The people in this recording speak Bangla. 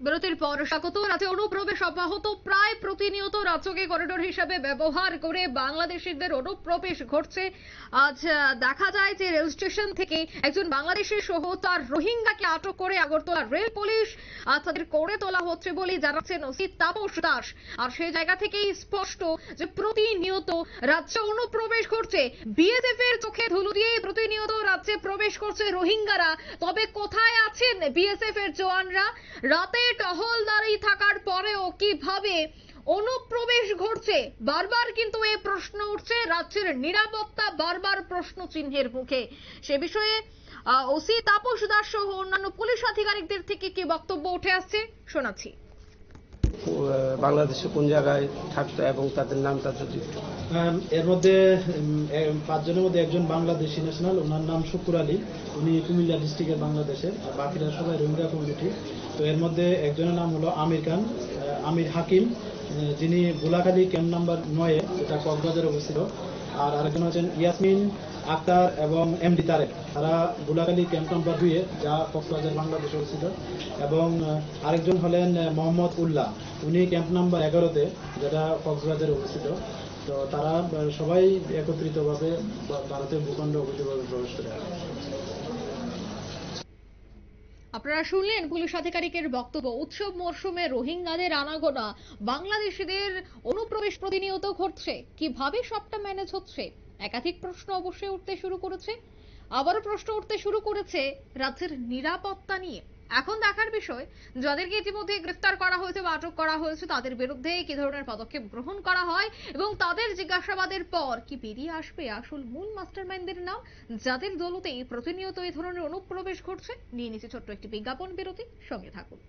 বিরতির পর স্বাগত। রাজ্যে অনুপ্রবেশ অব্যাহত, প্রায় প্রতিনিয়ত রাজ্যকে করিডোর হিসেবে ব্যবহার করে বাংলাদেশিদের অনুপ্রবেশ ঘটছে। আজ দেখা যায় যে রেল স্টেশন থেকে একজন বাংলাদেশি সহ তার রোহিঙ্গাকে আটক করে আগরতলা রেল পুলিশ তাদের করে তোলা হচ্ছে বলে জানাচ্ছেন ওসি তাপস দাস। আর সেই জায়গা থেকেই স্পষ্ট যে প্রতিনিয়ত রাজ্যে অনুপ্রবেশ ঘটছে। বিএসএফ এর চোখে ধুলো দিয়ে প্রতিনিয়ত রাজ্যে প্রবেশ করছে রোহিঙ্গারা। তবে কোথায় আছেন বিএসএফ এর জওয়ানরা? রাতে টহলদারি থাকার পরেও কিভাবে অনুপ্রবেশ ঘটছে? বারবার কিন্তু এই প্রশ্ন উঠছে, রাজ্যের নিরাপত্তা বারবার প্রশ্ন চিহ্নের মুখে। সে বিষয়ে ওসি তাপস দাস সহ অন্যান্য পুলিশ আধিকারিকদের থেকে কি বক্তব্য উঠে আসছে শোনাচ্ছি। বাংলাদেশে কোন জায়গায় থাকতো এবং তাদের নামটা যদি এর মধ্যে 5 জনের মধ্যে একজন বাংলাদেশি ন্যাশনাল, ওনার নাম শুকুর আলী, উনি কুমিল্লা ডিস্ট্রিক্টের বাংলাদেশের, আর বাকিরা সবাই রোহিঙ্গা কমিউনিটি। তো এর মধ্যে একজনের নাম হলো আমির খান, আমির হাকিম, যিনি গোলাখালী ক্যাম্প নাম্বার 9 যেটা কক্সবাজারে অবস্থিত। আর আরেকজন আছেন ইয়াসমিন আক্তার এবং এমডি তারেক, তারা গোলাখালী ক্যাম্প নাম্বার 2 যা কক্সবাজার বাংলাদেশে অবস্থিত। এবং আরেকজন হলেন মোহাম্মদ উল্লাহ, উনি ক্যাম্প নাম্বার 11 যেটা কক্সবাজারে অবস্থিত। তো তারা সবাই একত্রিতভাবে ভারতের ভূখণ্ড অবৈধভাবে প্রবেশ করে। আপনারা শুনলেন পুলিশ আধিকারিকের বক্তব্য। উৎসব মরশুমে রোহিঙ্গাদের আনাগোনা, বাংলাদেশিদের অনুপ্রবেশ প্রতিনিয়ত ঘটছে। কিভাবে সবটা ম্যানেজ হচ্ছে? একাধিক প্রশ্ন অবশ্যই উঠতে শুরু করেছে। আবারও প্রশ্ন উঠতে শুরু করেছে রাজ্যের নিরাপত্তা নিয়ে। এখন দেখার বিষয়, যাদেরকে ইতিমধ্যে গ্রেফতার করা হয়েছে বা আটক করা হয়েছে তাদের বিরুদ্ধে কি ধরনের পদক্ষেপ গ্রহণ করা হয় এবং তাদের জিজ্ঞাসাবাদের পর কি বেরিয়ে আসবে আসল মূল মাস্টারমাইন্ডদের নাম, যাদের দৌলতে প্রতিনিয়ত এই ধরনের অনুপ্রবেশ ঘটছে। নিয়ে নিচ্ছে ছোট্ট একটি বিজ্ঞাপন বিরতি, সঙ্গে থাকুন।